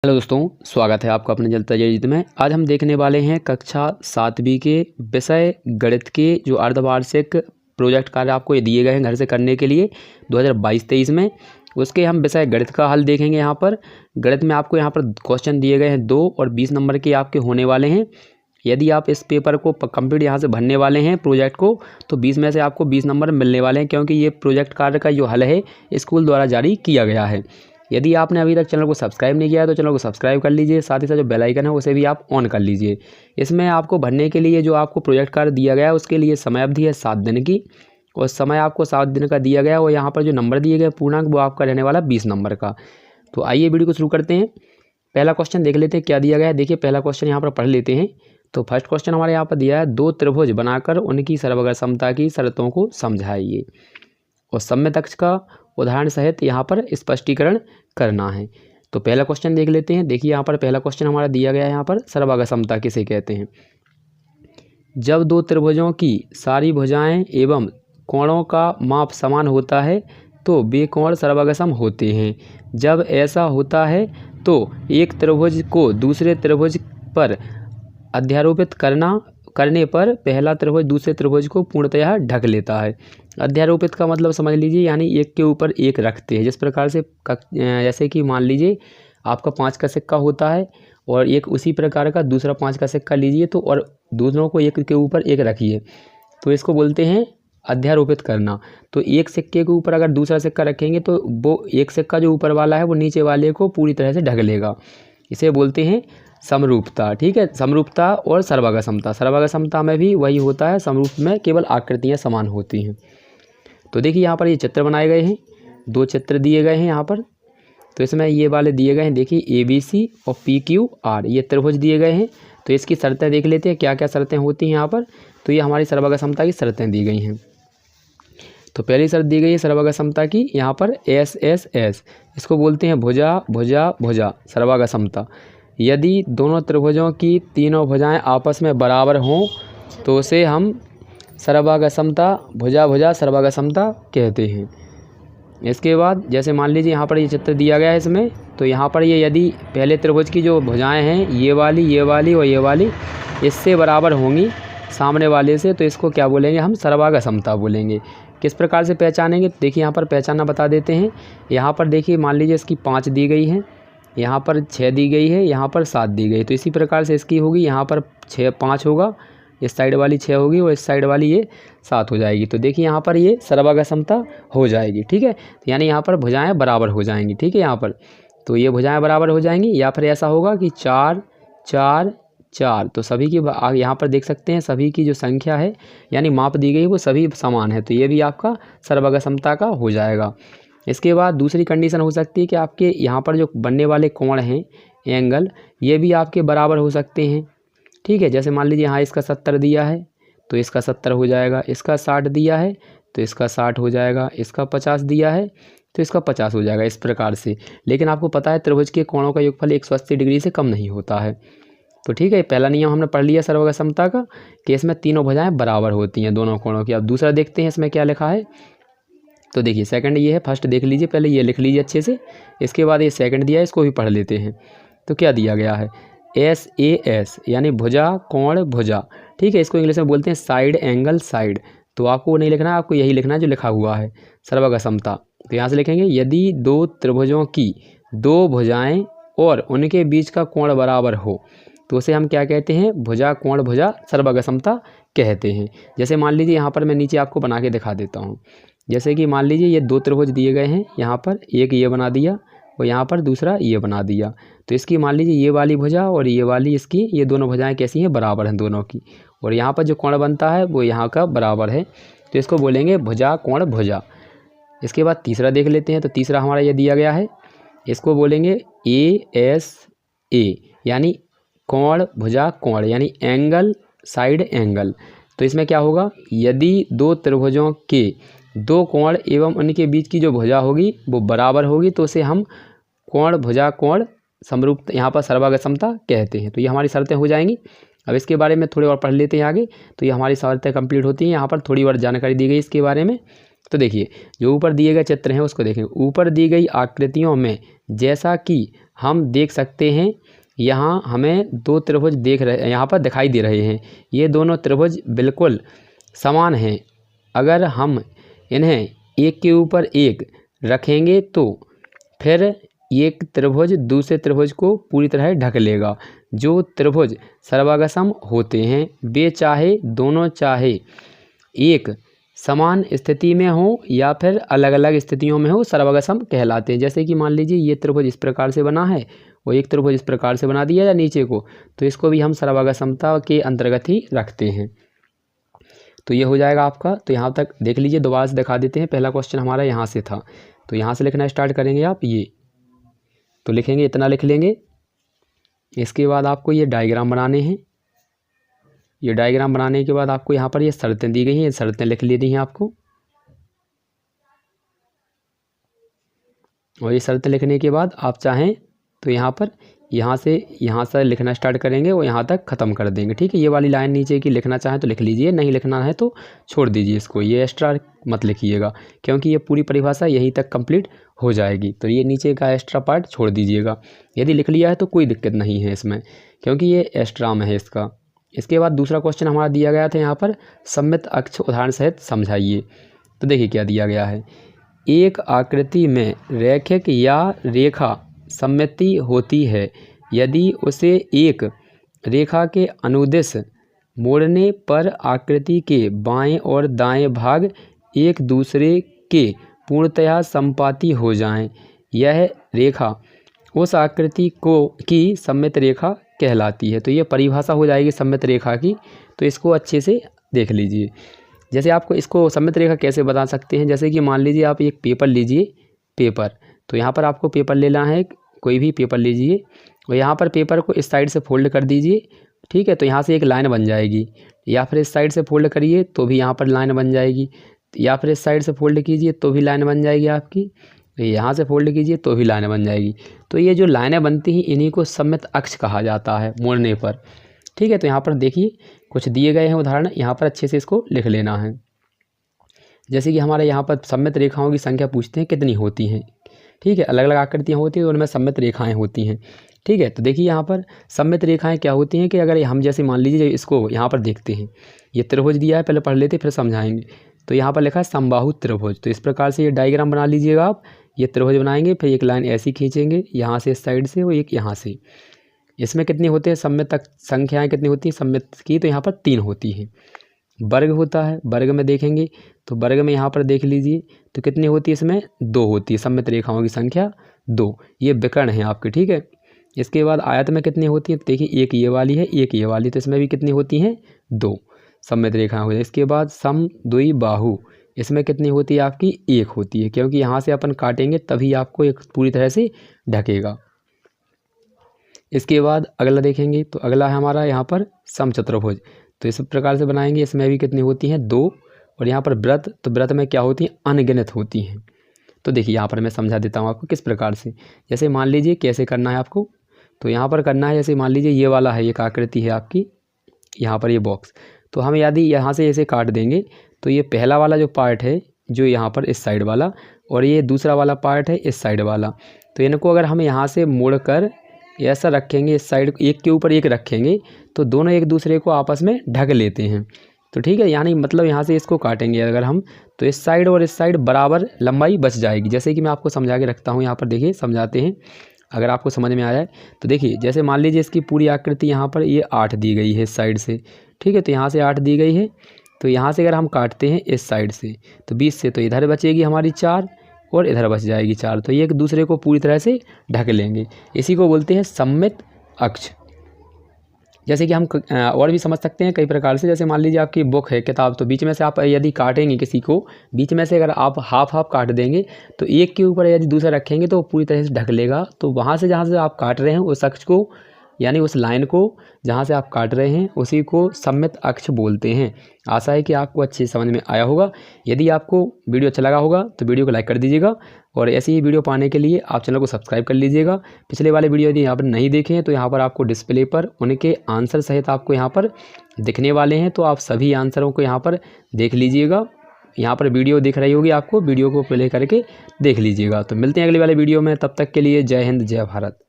Hello दोस्तों, स्वागत है आपका अपने जलता जयजीत में। आज हम देखने वाले हैं कक्षा 7वीं के विषय गणित के जो अर्धवार्षिक प्रोजेक्ट कार्य आपको ये दिए गए हैं घर से करने के लिए 2022-23 में। उसके हम विषय गणित का हल देखेंगे। यहाँ पर गणित में आपको यहाँ पर क्वेश्चन दिए गए हैं 2 और 20 नंबर के आपके होने वाले हैं। यदि आप इस पेपर को कंप्लीट यहाँ से भरने वाले हैं प्रोजेक्ट को, तो 20 में से आपको 20 नंबर मिलने वाले हैं, क्योंकि ये प्रोजेक्ट कार्य का जो हल है स्कूल द्वारा जारी किया गया है। यदि आपने अभी तक चैनल को सब्सक्राइब नहीं किया है तो चैनल को सब्सक्राइब कर लीजिए, साथ ही साथ जो बेल आइकन है उसे भी आप ऑन कर लीजिए। इसमें आपको भरने के लिए जो आपको प्रोजेक्ट कार्य दिया गया है उसके लिए समय अवधि है 7 दिन की, और समय आपको 7 दिन का दिया गया है। और यहाँ पर जो नंबर दिए गए पूर्णांक वो आपका रहने वाला 20 नंबर का। तो आइए वीडियो को शुरू करते हैं। पहला क्वेश्चन देख लेते हैं क्या दिया गया है। देखिए पहला क्वेश्चन यहाँ पर पढ़ लेते हैं। तो फर्स्ट क्वेश्चन हमारे यहाँ पर दिया है 2 त्रिभुज बनाकर उनकी सर्वगा समता की शर्तों को समझाइए, और सममित अक्ष का उदाहरण सहित यहाँ पर स्पष्टीकरण करना है। तो पहला क्वेश्चन देख लेते हैं। देखिए यहाँ पर पहला क्वेश्चन हमारा दिया गया है, यहाँ पर सर्वगा समता किसे कहते हैं। जब 2 त्रिभुजों की सारी भुजाएं एवं कोणों का माप समान होता है तो वे कोण सर्वगासम होते हैं। जब ऐसा होता है तो एक त्रिभुज को दूसरे त्रिभुज पर अध्यारोपित करने पर पहला त्रिभुज दूसरे त्रिभुज को पूर्णतः ढक लेता है। अध्यारोपित का मतलब समझ लीजिए, यानी एक के ऊपर एक रखते हैं। जिस प्रकार से जैसे कि मान लीजिए आपका 5 का सिक्का होता है और एक उसी प्रकार का दूसरा 5 का सिक्का लीजिए, तो और दोनों को एक के ऊपर एक रखिए, तो इसको बोलते हैं अध्यारोपित करना। तो एक सिक्के के ऊपर अगर दूसरा सिक्का रखेंगे तो वो एक सिक्का जो ऊपर वाला है वो नीचे वाले को पूरी तरह से ढक लेगा। इसे बोलते हैं समरूपता। ठीक है, समरूपता और सर्वगा समता। सर्वगा समता में भी वही होता है, समरूप में केवल आकृतियाँ समान होती हैं। तो देखिए यहाँ पर ये चित्र बनाए गए हैं, 2 चित्र दिए गए हैं यहाँ पर। तो इसमें ये वाले दिए गए हैं, देखिए ABC और PQR ये त्रिभुज दिए गए हैं। तो इसकी शर्तें देख लेते हैं, क्या क्या शर्तें होती हैं यहाँ पर। तो ये हमारी सर्वगा समता की शर्तें दी गई हैं। तो पहली शर्त दी गई है सर्वगा समता की, यहाँ पर SSS, इसको बोलते हैं भुजा भुजा भुजा सर्वगा समता। यदि दोनों त्रिभुजों की तीनों भुजाएं आपस में बराबर हों तो उसे हम सर्वगा समता भुजा भुजा सर्वगा समता कहते हैं। इसके बाद जैसे मान लीजिए यहाँ पर ये चित्र दिया गया है इसमें, तो यहाँ पर ये यदि पहले त्रिभुज की जो भुजाएं हैं ये वाली और ये वाली इससे बराबर होंगी सामने वाले से, तो इसको क्या बोलेंगे हम, सर्वगा समता बोलेंगे। किस प्रकार से पहचानेंगे, देखिए यहाँ पर पहचानना बता देते हैं। यहाँ पर देखिए मान लीजिए इसकी 5 दी गई है, यहाँ पर 6 दी गई है, यहाँ पर 7 दी गई, तो इसी प्रकार से इसकी होगी, यहाँ पर 5 होगा, इस साइड वाली 6 होगी और इस साइड वाली ये 7 हो जाएगी। तो देखिए यहाँ पर ये सर्वगा समता हो जाएगी। ठीक है, तो यानी यहाँ पर भुजाएं बराबर हो जाएंगी। ठीक है, यहाँ पर तो ये भुजाएं बराबर हो जाएंगी। या फिर ऐसा होगा कि 4 4 4, तो सभी की यहाँ पर देख सकते हैं सभी की जो संख्या है यानी माप दी गई वो सभी समान है, तो ये भी आपका सर्वगा समता का हो जाएगा। इसके बाद दूसरी कंडीशन हो सकती है कि आपके यहाँ पर जो बनने वाले कोण हैं एंगल, ये भी आपके बराबर हो सकते हैं। ठीक है, जैसे मान लीजिए यहाँ इसका 70 दिया है तो इसका 70 हो जाएगा, इसका 60 दिया है तो इसका 60 हो जाएगा, इसका 50 दिया है तो इसका 50 हो जाएगा, इस प्रकार से। लेकिन आपको पता है त्रिभुज के कोणों का योगफल 180 डिग्री से कम नहीं होता है। तो ठीक है, पहला नियम हमने पढ़ लिया सर्वगा समता का कि इसमें तीनों भुजाएं बराबर होती हैं दोनों कोणों की। अब दूसरा देखते हैं इसमें क्या लिखा है। तो देखिए सेकंड ये है, फर्स्ट देख लीजिए, पहले ये लिख लीजिए अच्छे से, इसके बाद ये सेकंड दिया है, इसको भी पढ़ लेते हैं। तो क्या दिया गया है, SAS यानी भुजा कोण भुजा। ठीक है, इसको इंग्लिश में बोलते हैं साइड एंगल साइड। तो आपको नहीं लिखना है, आपको यही लिखना है जो लिखा हुआ है सर्वगा समता। तो यहाँ से लिखेंगे यदि 2 त्रिभुजों की 2 भुजाएं और उनके बीच का कोण बराबर हो तो उसे हम क्या कहते हैं, भुजा कोण भुजा सर्वगा समता कहते हैं। जैसे मान लीजिए यहाँ पर मैं नीचे आपको बना के दिखा देता हूँ। जैसे कि मान लीजिए ये 2 त्रिभुज दिए गए हैं, यहाँ पर एक ये बना दिया और यहाँ पर दूसरा ये बना दिया। तो इसकी मान लीजिए ये वाली भुजा और ये वाली इसकी, ये दोनों भुजाएं कैसी हैं, बराबर हैं दोनों की, और यहाँ पर जो कोण बनता है वो यहाँ का बराबर है, तो इसको बोलेंगे भुजा कोण भुजा। इसके बाद तीसरा देख लेते हैं। तो तीसरा हमारा ये दिया गया है, इसको बोलेंगे ASA यानी कोण भुजा कोण यानी एंगल साइड एंगल। तो इसमें क्या होगा, यदि 2 त्रिभुजों के 2 कोण एवं उनके बीच की जो भुजा होगी वो बराबर होगी तो उसे हम कोण भुजा कोण समरूप यहाँ पर सर्वगा समता कहते हैं। तो ये हमारी शर्तें हो जाएंगी। अब इसके बारे में थोड़ी और पढ़ लेते हैं आगे। तो ये हमारी शर्तें कंप्लीट होती हैं। यहाँ पर थोड़ी और जानकारी दी गई इसके बारे में। तो देखिए जो ऊपर दिए गए चित्र हैं उसको देखें। ऊपर दी गई आकृतियों में जैसा कि हम देख सकते हैं, यहाँ हमें दो त्रिभुज यहाँ पर दिखाई दे रहे हैं। ये दोनों त्रिभुज बिल्कुल समान हैं। अगर हम इन्हें एक के ऊपर एक रखेंगे तो फिर एक त्रिभुज दूसरे त्रिभुज को पूरी तरह ढक लेगा। जो त्रिभुज सर्वागसम होते हैं वे चाहे दोनों चाहे एक समान स्थिति में हो या फिर अलग अलग स्थितियों में हो, सर्वागसम कहलाते हैं। जैसे कि मान लीजिए ये त्रिभुज इस प्रकार से बना है और एक त्रिभुज इस प्रकार से बना दिया या नीचे को, तो इसको भी हम सर्वागसमता के अंतर्गत ही रखते हैं। तो ये हो जाएगा आपका। तो यहाँ तक देख लीजिए, दोबारा से दिखा देते हैं। पहला क्वेश्चन हमारा यहाँ से था, तो यहाँ से लिखना स्टार्ट करेंगे आप। ये तो लिखेंगे, इतना लिख लेंगे। इसके बाद आपको ये डायग्राम बनाने हैं। ये डायग्राम बनाने के बाद आपको यहाँ पर ये शर्तें दी गई हैं, ये शर्तें लिख लेनी हैं आपको। और ये शर्तें लिखने के बाद आप चाहें तो यहाँ से लिखना स्टार्ट करेंगे और यहाँ तक ख़त्म कर देंगे। ठीक है, ये वाली लाइन नीचे की लिखना चाहें तो लिख लीजिए, नहीं लिखना है तो छोड़ दीजिए इसको। ये एक्स्ट्रा मत लिखिएगा क्योंकि ये पूरी परिभाषा यहीं तक कंप्लीट हो जाएगी। तो ये नीचे का एक्स्ट्रा पार्ट छोड़ दीजिएगा। यदि लिख लिया है तो कोई दिक्कत नहीं है इसमें, क्योंकि ये एक्स्ट्रा में है इसका। इसके बाद दूसरा क्वेश्चन हमारा दिया गया था यहाँ पर, सममित अक्ष उदाहरण सहित समझाइए। तो देखिए क्या दिया गया है। एक आकृति में रैखिक या रेखा सममिति होती है यदि उसे एक रेखा के अनुदिश मोड़ने पर आकृति के बाएं और दाएं भाग एक दूसरे के पूर्णतया संपाती हो जाएं। यह रेखा उस आकृति की सममित रेखा कहलाती है। तो ये परिभाषा हो जाएगी सममित रेखा की। तो इसको अच्छे से देख लीजिए। जैसे आपको इसको सममित रेखा कैसे बता सकते हैं, जैसे कि मान लीजिए आप एक पेपर लीजिए, पेपर, तो यहाँ पर आपको पेपर लेना है, कोई भी पेपर लीजिए और यहाँ पर पेपर को इस साइड से फोल्ड कर दीजिए। ठीक है, तो यहाँ से एक लाइन बन जाएगी, या फिर इस साइड से फोल्ड करिए तो भी यहाँ पर लाइन बन जाएगी, या फिर इस साइड से फोल्ड कीजिए तो भी लाइन बन जाएगी आपकी, यहाँ से फोल्ड कीजिए तो भी लाइन बन जाएगी। तो ये जो लाइनें बनती हैं इन्हीं को सममित अक्ष कहा जाता है मोड़ने पर। ठीक है, तो यहाँ पर देखिए कुछ दिए गए हैं उदाहरण, यहाँ पर अच्छे से इसको लिख लेना है। जैसे कि हमारे यहाँ पर सममित रेखाओं की संख्या पूछते हैं कितनी होती हैं। ठीक है, अलग अलग आकृतियाँ होती हैं तो उनमें सममित रेखाएं होती हैं। ठीक है, तो देखिए यहाँ पर सममित रेखाएं क्या होती हैं कि अगर हम जैसे मान लीजिए इसको यहाँ पर देखते हैं, ये त्रिभुज दिया है, पहले पढ़ लेते फिर समझाएंगे। तो यहाँ पर लिखा है समबाहु त्रिभुज। तो इस प्रकार से ये डायग्राम बना लीजिएगा आप। ये त्रिभुज बनाएंगे, फिर एक लाइन ऐसी खींचेंगे यहाँ से इस साइड से और एक यहाँ से। इसमें कितनी होते हैं सममित संख्याएँ कितनी होती हैं सममित की, तो यहाँ पर 3 होती हैं। वर्ग होता है, वर्ग में देखेंगे तो वर्ग में यहाँ पर देख लीजिए तो कितनी होती है, इसमें 2 होती है, सममित रेखाओं की संख्या 2। ये विकर्ण है आपके। ठीक है, इसके बाद आयत में कितनी होती है, देखिए एक ये वाली है, एक ये वाली, तो इसमें भी कितनी होती हैं 2 सममित रेखाएं हो जाए। इसके बाद समद्विबाहु, इसमें कितनी होती है आपकी 1 होती है, क्योंकि यहाँ से अपन काटेंगे तभी आपको एक पूरी तरह से ढकेगा। इसके बाद अगला देखेंगे तो अगला है हमारा यहाँ पर समचतुर्भुज। तो इस प्रकार से बनाएंगे, इसमें भी कितनी होती हैं 2। और यहाँ पर व्रत, तो व्रत में क्या होती हैं अनगिनत होती हैं। तो देखिए यहाँ पर मैं समझा देता हूँ आपको किस प्रकार से। जैसे मान लीजिए कैसे करना है आपको, तो यहाँ पर करना है, जैसे मान लीजिए ये वाला है, एक आकृति है आपकी, यहाँ पर ये बॉक्स, तो हम यदि यहाँ से ऐसे काट देंगे तो ये पहला वाला जो पार्ट है जो यहाँ पर इस साइड वाला, और ये दूसरा वाला पार्ट है इस साइड वाला, तो इनको अगर हम यहाँ से मोड़ कर ऐसा रखेंगे, इस साइड एक के ऊपर एक रखेंगे तो दोनों एक दूसरे को आपस में ढक लेते हैं। तो ठीक है, यानी मतलब यहाँ से इसको काटेंगे अगर हम, तो इस साइड और इस साइड बराबर लंबाई बच जाएगी। जैसे कि मैं आपको समझा के रखता हूँ, यहाँ पर देखिए समझाते हैं अगर आपको समझ में आ जाए। तो देखिए जैसे मान लीजिए इसकी पूरी आकृति यहाँ पर ये 8 दी गई है इस साइड से। ठीक है, तो यहाँ से 8 दी गई है, तो यहाँ से अगर हम काटते हैं इस साइड से तो 20 से, तो इधर बचेगी हमारी 4 और इधर बच जाएगी 4, तो ये एक दूसरे को पूरी तरह से ढक लेंगे। इसी को बोलते हैं सममित अक्ष। जैसे कि हम और भी समझ सकते हैं कई प्रकार से। जैसे मान लीजिए आपकी बुक है, किताब, तो बीच में से आप यदि काटेंगे किसी को, बीच में से अगर आप हाफ काट देंगे तो एक के ऊपर यदि दूसरा रखेंगे तो वो पूरी तरह से ढक लेगा। तो वहाँ से जहाँ से आप काट रहे हैं उस अक्ष को, यानी उस लाइन को जहाँ से आप काट रहे हैं उसी को सममित अक्ष बोलते हैं। आशा है कि आपको अच्छे समझ में आया होगा। यदि आपको वीडियो अच्छा लगा होगा तो वीडियो को लाइक कर दीजिएगा, और ऐसी ही वीडियो पाने के लिए आप चैनल को सब्सक्राइब कर लीजिएगा। पिछले वाले वीडियो यदि यहाँ पर नहीं देखे हैं तो यहाँ पर आपको डिस्प्ले पर उनके आंसर सहित आपको यहाँ पर दिखने वाले हैं, तो आप सभी आंसरों को यहाँ पर देख लीजिएगा। यहाँ पर वीडियो दिख रही होगी आपको, वीडियो को प्ले करके देख लीजिएगा। तो मिलते हैं अगले वाले वीडियो में, तब तक के लिए जय हिंद जय भारत।